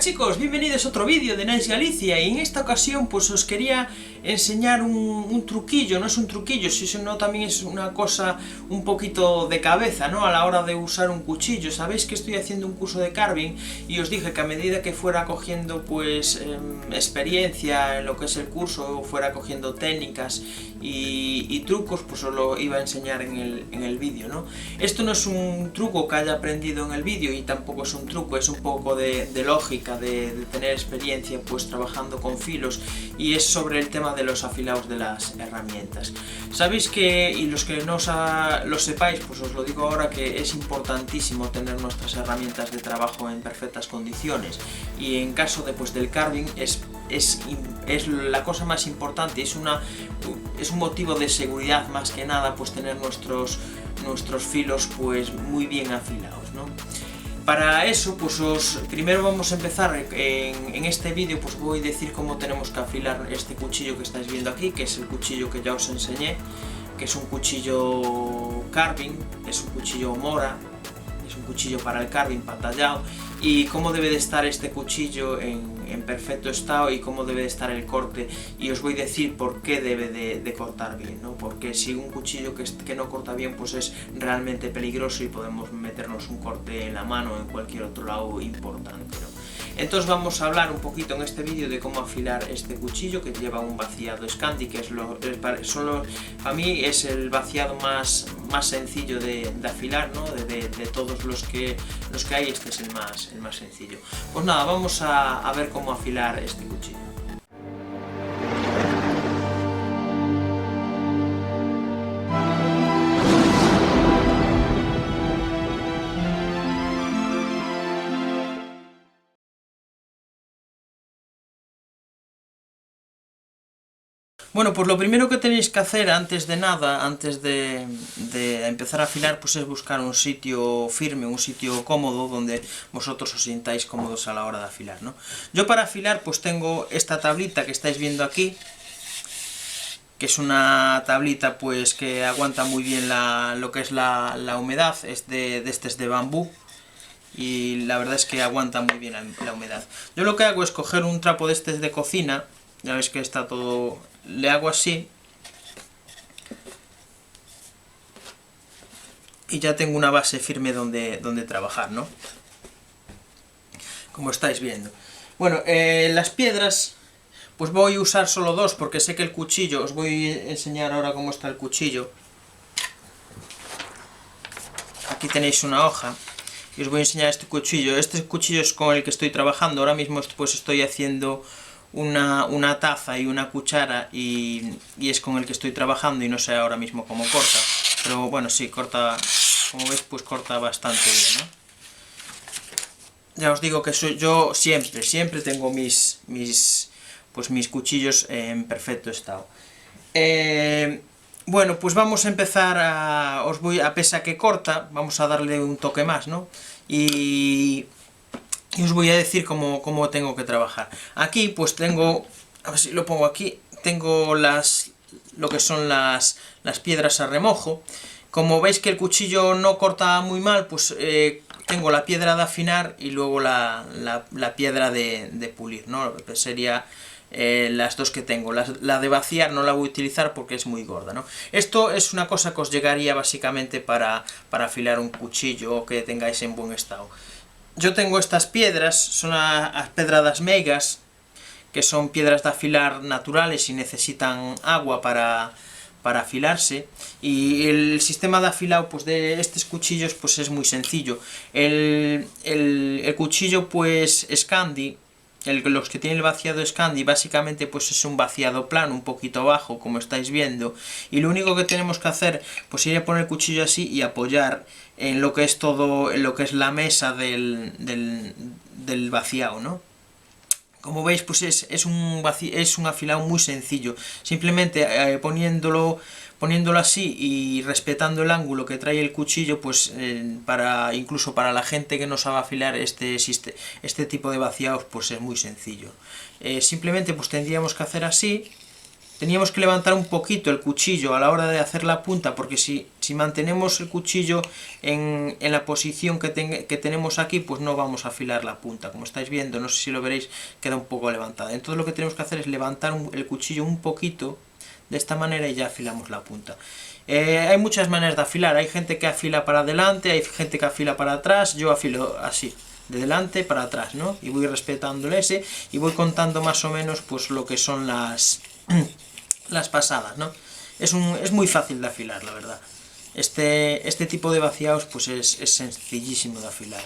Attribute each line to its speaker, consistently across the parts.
Speaker 1: chicos, bienvenidos a otro vídeo de Nice Galicia y en esta ocasión pues os quería enseñar un truquillo, no es un truquillo, sino también es una cosa un poquito de cabeza, ¿no? A la hora de usar un cuchillo. Sabéis que estoy haciendo un curso de carving y os dije que a medida que fuera cogiendo pues experiencia en lo que es el curso, fuera cogiendo técnicas y trucos, pues os lo iba a enseñar en el vídeo, ¿no? Esto no es un truco que haya aprendido en el vídeo y tampoco es un truco, es un poco de lógica, de tener experiencia pues trabajando con filos, y es sobre el tema de los afilados de las herramientas. Sabéis que, y los que no lo sepáis, pues os lo digo ahora, que es importantísimo tener nuestras herramientas de trabajo en perfectas condiciones, y en caso de, pues, del carving es la cosa más importante, es un motivo de seguridad más que nada, pues tener nuestros filos pues muy bien afilados, ¿no? Para eso, pues primero vamos a empezar en este vídeo, pues voy a decir cómo tenemos que afilar este cuchillo que estáis viendo aquí, que es el cuchillo que ya os enseñé, que es un cuchillo carving, es un cuchillo mora, es un cuchillo para el carving, para tallado, y cómo debe de estar este cuchillo en perfecto estado y cómo debe de estar el corte, y os voy a decir por qué debe de cortar bien, ¿no? Porque si un cuchillo que no corta bien pues es realmente peligroso y podemos meternos un corte en la mano o en cualquier otro lado importante, ¿no? Entonces vamos a hablar un poquito en este vídeo de cómo afilar este cuchillo, que lleva un vaciado Scandi, que para mí es el vaciado más sencillo de afilar, ¿no? De todos los que hay, este es el más sencillo. Pues nada, vamos a ver cómo afilar este cuchillo. Bueno, pues lo primero que tenéis que hacer antes de nada, antes de empezar a afilar, pues es buscar un sitio firme, un sitio cómodo, donde vosotros os sintáis cómodos a la hora de afilar, ¿no? Yo para afilar pues tengo esta tablita que estáis viendo aquí, que es una tablita pues que aguanta muy bien lo que es la humedad, es de bambú, y la verdad es que aguanta muy bien la humedad. Yo lo que hago es coger un trapo de cocina, ya veis que está todo, le hago así y ya tengo una base firme donde trabajar, ¿no? Como estáis viendo. Bueno, las piedras pues voy a usar solo dos, porque sé que el cuchillo, os voy a enseñar ahora cómo está el cuchillo. Aquí tenéis una hoja y os voy a enseñar este cuchillo. Este cuchillo es con el que estoy trabajando. Ahora mismo pues estoy haciendo una taza y una cuchara y es con el que estoy trabajando, y no sé ahora mismo cómo corta, pero bueno, sí, corta, como veis, pues corta bastante bien, ¿no? Ya os digo que yo siempre tengo mis cuchillos en perfecto estado. Bueno, pues vamos a empezar a pesar que corta, vamos a darle un toque más, ¿no? Y os voy a decir cómo tengo que trabajar. Aquí pues tengo, a ver si lo pongo aquí, tengo lo que son las piedras a remojo. Como veis que el cuchillo no corta muy mal, pues tengo la piedra de afinar y luego la piedra de pulir, ¿no? Sería las dos que tengo. La de vaciar no la voy a utilizar porque es muy gorda, ¿no? Esto es una cosa que os llegaría básicamente para afilar un cuchillo que tengáis en buen estado. Yo tengo estas piedras, son las pedradas meigas, que son piedras de afilar naturales y necesitan agua para afilarse, y el sistema de afilado pues de estos cuchillos pues es muy sencillo. El cuchillo pues Scandi, los que tienen el vaciado Scandi, básicamente pues es un vaciado plano, un poquito bajo, como estáis viendo, y lo único que tenemos que hacer pues ir a poner el cuchillo así y apoyar en lo que es en lo que es la mesa del vaciado, ¿no? Como veis, pues es un afilado muy sencillo, simplemente poniéndolo así y respetando el ángulo que trae el cuchillo, pues incluso para la gente que no sabe afilar este tipo de vaciados, pues es muy sencillo. Simplemente pues tendríamos que hacer así, teníamos que levantar un poquito el cuchillo a la hora de hacer la punta, porque si si mantenemos el cuchillo en la posición que tenemos aquí, pues no vamos a afilar la punta. Como estáis viendo, no sé si lo veréis, queda un poco levantada. Entonces lo que tenemos que hacer es levantar el cuchillo un poquito, de esta manera, y ya afilamos la punta. Hay muchas maneras de afilar, hay gente que afila para adelante, hay gente que afila para atrás, yo afilo así, de delante para atrás, ¿no? Y voy respetando el ese, y voy contando más o menos pues lo que son las pasadas, ¿no? Es muy fácil de afilar, la verdad. Este tipo de vaciados pues es sencillísimo de afilar.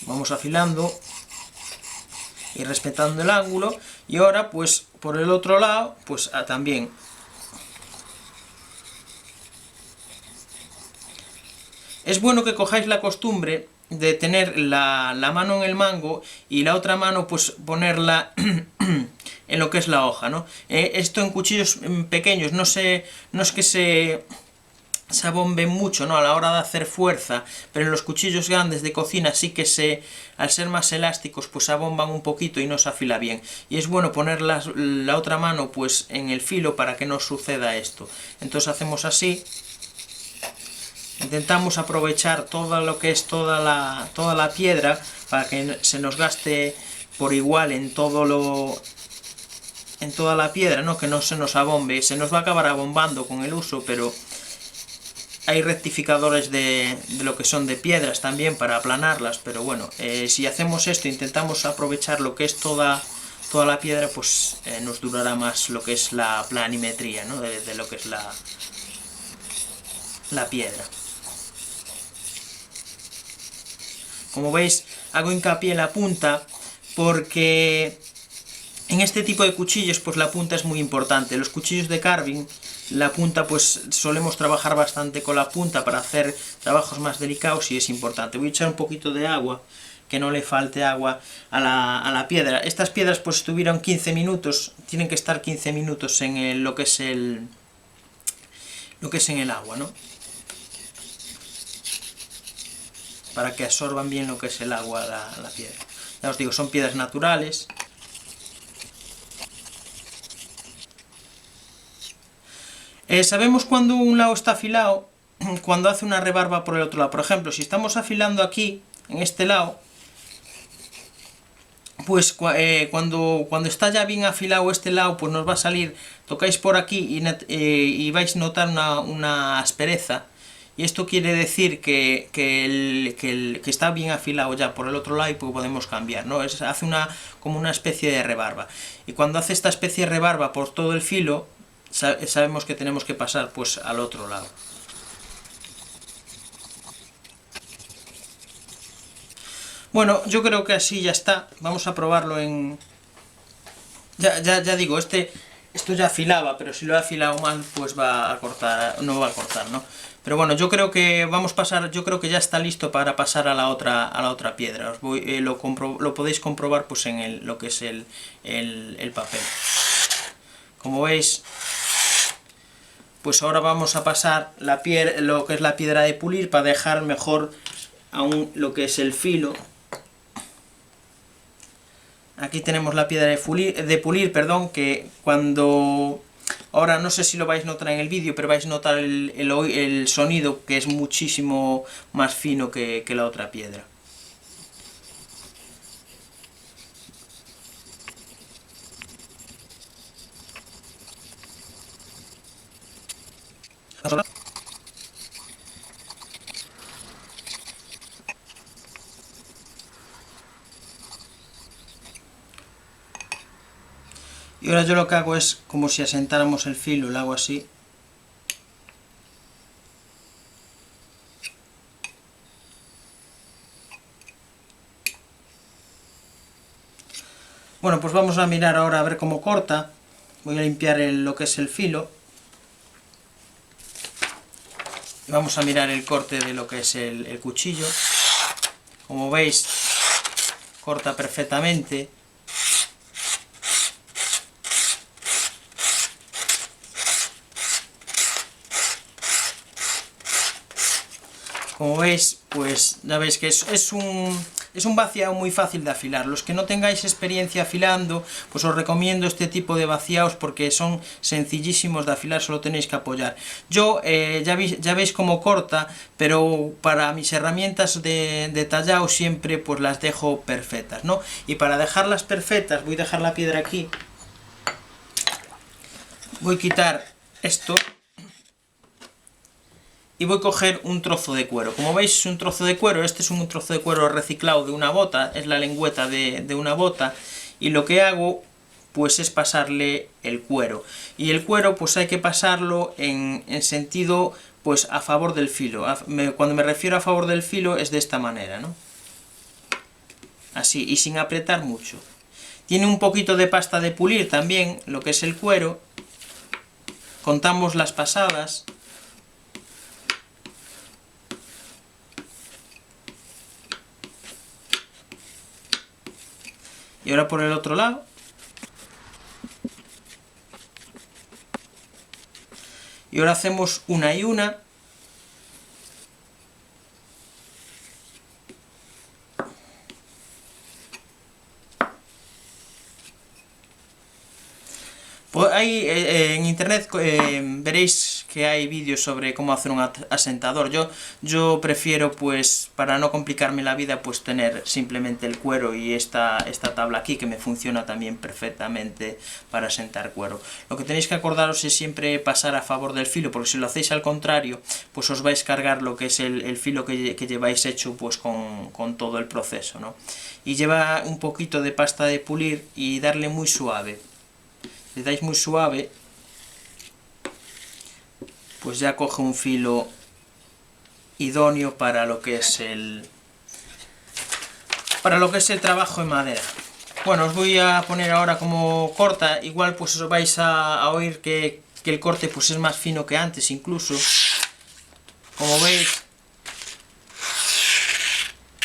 Speaker 1: Vamos afilando y respetando el ángulo, y ahora pues por el otro lado pues también. Es bueno que cojáis la costumbre de tener la mano en el mango y la otra mano pues ponerla en lo que es la hoja, ¿no? Esto en cuchillos pequeños no es que se abomben mucho, ¿no?, a la hora de hacer fuerza, pero en los cuchillos grandes de cocina sí que al ser más elásticos, pues se abomban un poquito y no se afila bien. Y es bueno poner la otra mano pues en el filo para que no suceda esto. Entonces hacemos así. Intentamos aprovechar todo lo que es toda la piedra para que se nos gaste por igual en toda la piedra, ¿no?, que no se nos abombe. Se nos va a acabar abombando con el uso, pero hay rectificadores de lo que son de piedras también para aplanarlas, pero bueno, si hacemos esto, intentamos aprovechar lo que es toda la piedra, pues nos durará más lo que es la planimetría, ¿no?, de lo que es la piedra. Como veis, hago hincapié en la punta porque en este tipo de cuchillos pues la punta es muy importante. Los cuchillos de carving, la punta pues solemos trabajar bastante con la punta para hacer trabajos más delicados y es importante. Voy a echar un poquito de agua, que no le falte agua a la piedra. Estas piedras pues estuvieron 15 minutos, tienen que estar 15 minutos en lo que es en el agua, ¿no?, para que absorban bien lo que es el agua la piedra. Ya os digo, son piedras naturales. Sabemos cuando un lado está afilado, cuando hace una rebarba por el otro lado. Por ejemplo, si estamos afilando aquí, en este lado, pues cuando está ya bien afilado este lado, pues nos va a salir, tocáis por aquí y vais a notar una aspereza. Y esto quiere decir que está bien afilado ya por el otro lado y pues podemos cambiar, ¿no? Hace como una especie de rebarba. Y cuando hace esta especie de rebarba por todo el filo, sabemos que tenemos que pasar pues al otro lado. Bueno, yo creo que así ya está. Vamos a probarlo en... Ya digo, esto ya afilaba, pero si lo he afilado mal, pues va a cortar, no va a cortar, ¿no? Pero bueno, yo creo que yo creo que ya está listo para pasar a la otra piedra. Lo podéis comprobar pues en lo que es el papel. Como veis, pues ahora vamos a pasar lo que es la piedra de pulir para dejar mejor aún lo que es el filo. Aquí tenemos la piedra de pulir, perdón, que cuando... Ahora no sé si lo vais a notar en el vídeo, pero vais a notar el sonido, que es muchísimo más fino que la otra piedra. Y ahora yo lo que hago es como si asentáramos el filo, lo hago así. Bueno, pues vamos a mirar ahora a ver cómo corta. Voy a limpiar lo que es el filo. Y vamos a mirar el corte de lo que es el cuchillo. Como veis, corta perfectamente. Como veis, pues ya veis que es es un vaciado muy fácil de afilar. Los que no tengáis experiencia afilando, pues os recomiendo este tipo de vaciados porque son sencillísimos de afilar, solo tenéis que apoyar. Yo ya veis cómo corta, pero para mis herramientas de tallado siempre pues las dejo perfectas, ¿no? Y para dejarlas perfectas, voy a dejar la piedra aquí, voy a quitar esto y voy a coger un trozo de cuero. Como veis es un trozo de cuero, este es un trozo de cuero reciclado de una bota, es la lengüeta de una bota, y lo que hago pues es pasarle el cuero. Y el cuero pues hay que pasarlo en sentido pues a favor del filo. Cuando me refiero a favor del filo es de esta manera, ¿no? Así, y sin apretar mucho. Tiene un poquito de pasta de pulir también, lo que es el cuero. Contamos las pasadas. Y ahora por el otro lado. Y ahora hacemos una y una. Pues ahí en internet veréis que hay vídeos sobre cómo hacer un asentador. Yo prefiero, pues, para no complicarme la vida, pues tener simplemente el cuero y esta tabla aquí, que me funciona también perfectamente para asentar cuero. Lo que tenéis que acordaros es siempre pasar a favor del filo, porque si lo hacéis al contrario, pues os vais a cargar lo que es el filo que lleváis hecho pues con todo el proceso, ¿no? Y lleva un poquito de pasta de pulir y darle muy suave. Le dais muy suave, pues ya coge un filo idóneo para lo que es el trabajo en madera. Bueno, os voy a poner ahora como corta. Igual pues os vais a oír que el corte pues es más fino que antes incluso. Como veis,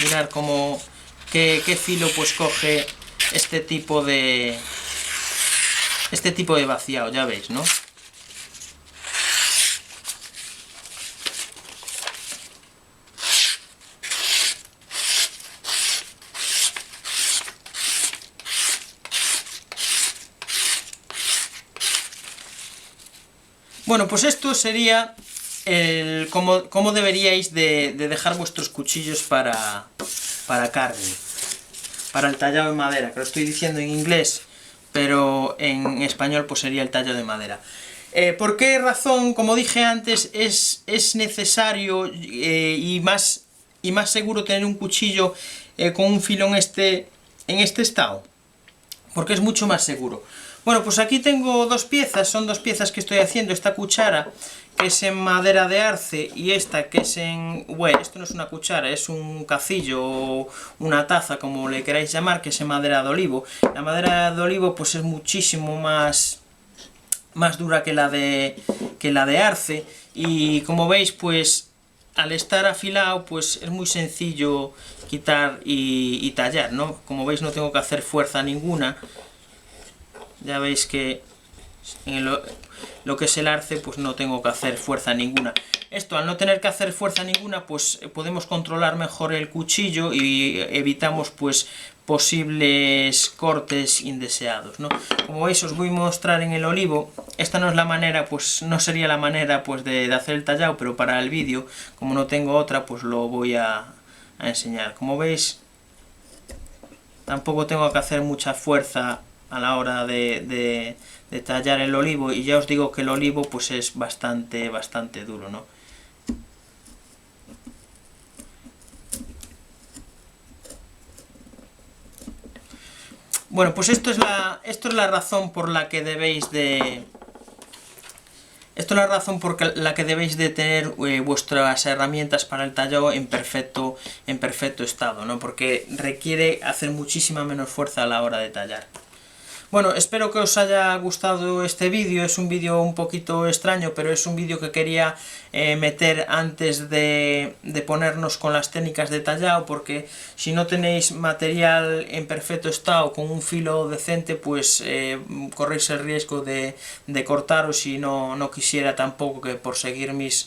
Speaker 1: mirad qué filo pues coge este tipo de vaciado, ya veis, ¿no? Bueno, pues esto sería cómo deberíais de dejar vuestros cuchillos para carving, para el tallado de madera, que lo estoy diciendo en inglés, pero en español pues sería el tallo de madera. ¿Por qué razón? Como dije antes, es necesario y más seguro tener un cuchillo con un filo en este estado, porque es mucho más seguro. Bueno, pues aquí tengo dos piezas, son dos piezas que estoy haciendo. Esta cuchara, que es en madera de arce, y esta que es en... Bueno, esto no es una cuchara, es un cacillo o una taza, como le queráis llamar, que es en madera de olivo. La madera de olivo pues es muchísimo más dura que la de arce, y como veis pues al estar afilado pues es muy sencillo quitar y tallar, ¿no? Como veis no tengo que hacer fuerza ninguna. Ya veis que en lo que es el arce pues no tengo que hacer fuerza ninguna. Esto, al no tener que hacer fuerza ninguna, pues podemos controlar mejor el cuchillo y evitamos pues posibles cortes indeseados, ¿no? Como veis os voy a mostrar en el olivo. Esta no es la manera, pues no sería la manera pues de hacer el tallado, pero para el vídeo, como no tengo otra, pues lo voy a enseñar. Como veis, tampoco tengo que hacer mucha fuerza a la hora de tallar el olivo, y ya os digo que el olivo pues es bastante duro, ¿no? Bueno, pues esto es la razón por la que debéis de... Esto es la razón por la que debéis de tener vuestras herramientas para el tallado en perfecto estado, ¿no? Porque requiere hacer muchísima menos fuerza a la hora de tallar. Bueno, espero que os haya gustado este vídeo. Es un vídeo un poquito extraño, pero es un vídeo que quería meter antes de ponernos con las técnicas de tallado, porque si no tenéis material en perfecto estado con un filo decente, pues corréis el riesgo de cortaros, y no quisiera tampoco que por seguir mis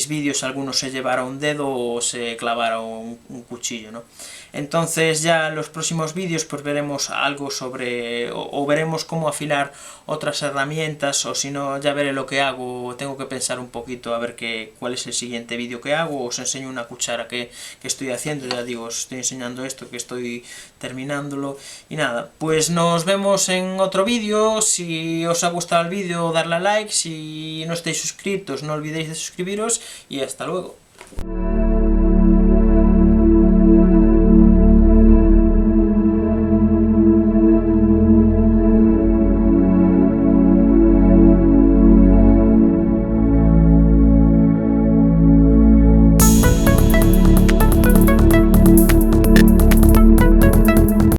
Speaker 1: vídeos alguno se llevara un dedo o se clavara un cuchillo, ¿no? Entonces ya en los próximos vídeos pues veremos algo sobre, o veremos cómo afilar otras herramientas, o si no ya veré lo que hago. Tengo que pensar un poquito a ver cuál es el siguiente vídeo que hago. Os enseño una cuchara que estoy haciendo, ya digo, os estoy enseñando esto, que estoy terminándolo. Y nada, pues nos vemos en otro vídeo. Si os ha gustado el vídeo, darle a like. Si no estáis suscritos, no olvidéis de suscribiros, y hasta luego.